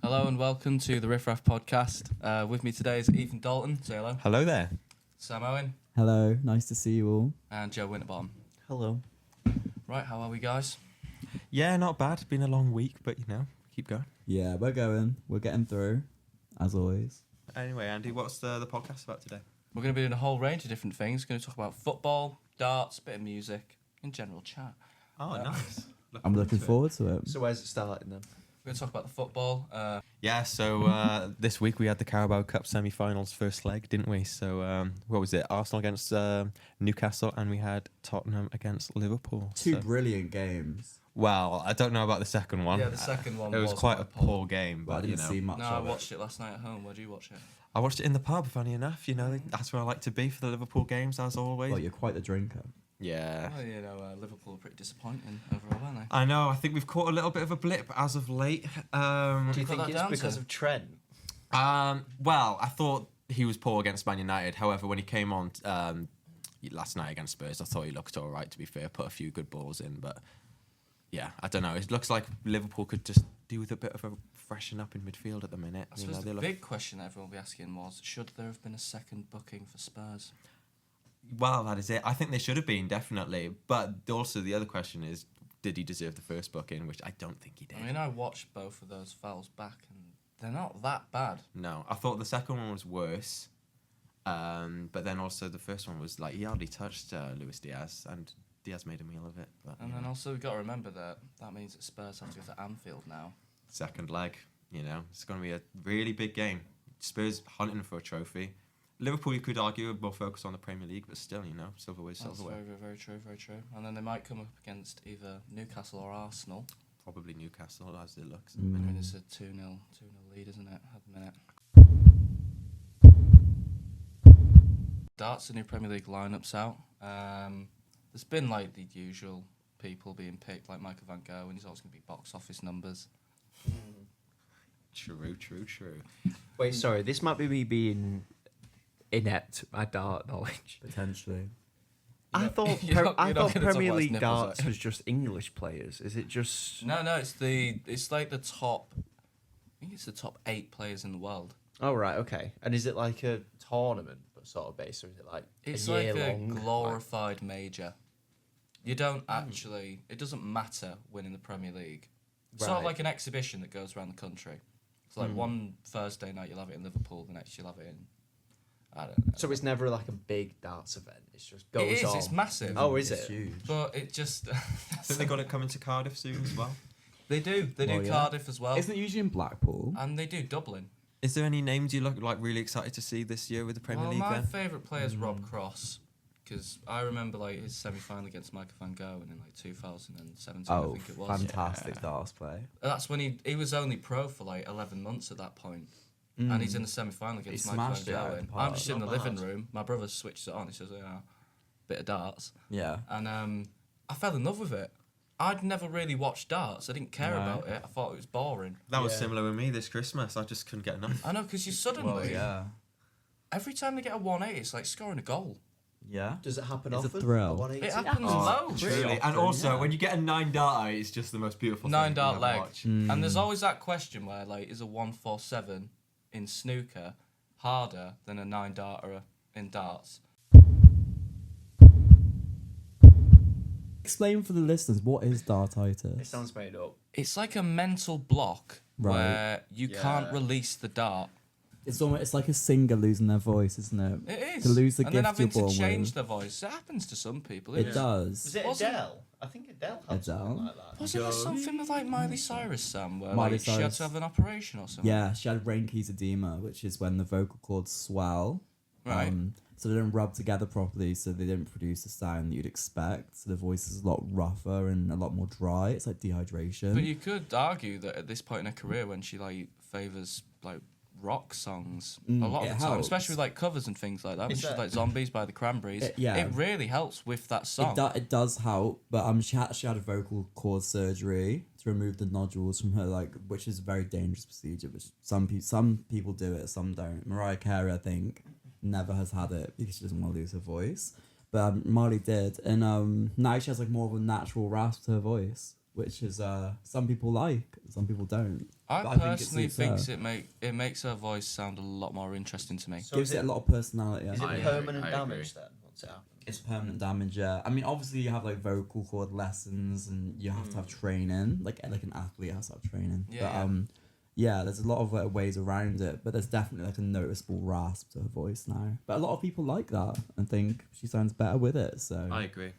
Hello and welcome to the Riff, Raff podcast. With me today is Ethan Dalton. Say hello. Hello there. Sam Owen. Hello, nice to see you all. And Joe Winterbottom. Hello. Right, how are we, guys? Yeah, not bad. Been a long week, but keep going. Yeah, we're getting through, as always. Anyway, Andy, what's the podcast about today? We're going to be doing a whole range of different things. We're going to talk about football, darts, bit of music, and general chat. Oh, nice. I'm looking forward to it. So where's it starting then? We're going to talk about the football. So this week we had the Carabao Cup semi-finals first leg, didn't we? So what was it? Arsenal against Newcastle, and we had Tottenham against Liverpool. Two brilliant games. Well, I don't know about the second one. Yeah, the second one it was quite a poor game, but I didn't see much No, of I it. watched it last night at home. Where did you watch it? I watched it in the pub, funny enough. That's where I like to be for the Liverpool games, as always. Well, you're quite the drinker. Yeah. Well, Liverpool are pretty disappointing overall, aren't they? I know. I think we've caught a little bit of a blip as of late. Do you put think that it's down because to? of Trent? Well, I thought he was poor against Man United. However, when he came on last night against Spurs, I thought he looked all right, to be fair. Put a few good balls in, but yeah, I don't know. It looks like Liverpool could just do with a bit of a freshen up in midfield at the minute. I suppose the big question that everyone will be asking was, should there have been a second booking for Spurs? Well, that is it. I think they should have been, definitely. But also the other question is, did he deserve the first booking, which I don't think he did. I mean, I watched both of those fouls back, and they're not that bad. No, I thought the second one was worse. But then also the first one was like, he hardly touched Luis Diaz, and Diaz made a meal of it. But, And then also we've got to remember that means that Spurs have to go to Anfield now. second leg, it's going to be a really big game. Spurs hunting for a trophy. Liverpool, you could argue, are more focused on the Premier League, but still, silverware, That's silverware. very, very true, very true. And then they might come up against either Newcastle or Arsenal. Probably Newcastle, as it looks. I mean, it's a 2-0 lead, isn't it, at the minute? Darts, the new Premier League lineup's out. There's been, like, the usual people being picked, like Michael Van Gogh, and he's always going to be box office numbers. True. Wait, sorry, this might be me being inept at dart knowledge. Potentially. I thought you're not gonna talk Premier about his League nipples, darts though. was just English players. Is it just? No, it's like the top. I think it's the top 8 players in the world. Oh right, okay. And is it like a tournament sort of base, or is it like It's a like year a long? glorified major. You don't actually. It doesn't matter winning the Premier League. It's sort of Right. like an exhibition that goes around the country. It's like one Thursday night you'll have it in Liverpool, the next you'll have it in. I don't know. So it's never like a big darts event. It's just goes It is. on. It's massive. Oh, is It's it? huge. But it just. I think they got it coming to Cardiff soon as well. They do. They do Oh, yeah. Cardiff as well, Isn't it usually in Blackpool? and they do Dublin. Is there any names you look like really excited to see this year with the Premier Well, League my then? favourite player is Rob Cross, because I remember like his semi-final against Michael Van Gogh in like 2017, I Oh, think it was. fantastic darts play. That's when he was only pro for like 11 months at that point. And he's in the semi-final against Michael Van smashed it out Gogh. of And the park. I'm just in the Not living bad. room. My brother switches it on. He says, bit of darts. Yeah. And I fell in love with it. I'd never really watched darts. I didn't care No. about it. I thought it was boring. That was Yeah. similar with me this Christmas. I just couldn't get enough. I know, because you suddenly, Well, yeah. every time they get a 180, it's like scoring a goal. Yeah. Does it happen It's a often? thrill. 180? It happens Oh, loads. Pretty Truly. And often, also, yeah. when you get a 9-darter, it's just the most beautiful 9-dart thing leg. you ever watch. And there's always that question where, like, is a 147 in snooker harder than a 9-darter in darts? Explain for the listeners, what is It dartitis? sounds made up. It's like a mental block Right. where you Yeah. can't release the dart. It's like a singer losing their voice, isn't it? It is. To lose the and then gift having you're born to change with. their voice. It happens to some people. It Yeah. does. Was it Wasn't- Adele? I think Adele had Adele? something like that. Wasn't there something with like Miley Cyrus, Sam, where Miley like, she had Cyrus. to have an operation or something? Yeah, she had brain edema, which is when the vocal cords swell. Right. So they don't rub together properly, so they don't produce the sound that you'd expect. So the voice is a lot rougher and a lot more dry. It's like dehydration. But you could argue that at this point in her career, when she like favours like rock songs a lot it of the time, helps. especially with like covers and things like that, when Is she's that- like Zombies by the Cranberries, Yeah. it really helps with that song. It does help, but she actually had a vocal cord surgery to remove the nodules from her, which is a very dangerous procedure. Which some people do it, some don't. Mariah Carey, I think, never has had it because she doesn't want to lose her voice. But Marley did, and now she has like more of a natural rasp to her voice. which is some people like, some people don't. I But personally suits think it makes her voice sound a lot more interesting to me. So Gives is it a lot of personality. Is it I agree, permanent I damage agree. then? Once it happens? It's permanent damage, yeah. I mean, obviously you have like vocal cord lessons, and you have to have training. Like an athlete has to have training. Yeah, But yeah, there's a lot of ways around it. But there's definitely like a noticeable rasp to her voice now. But a lot of people like that and think she sounds better with it. So I agree.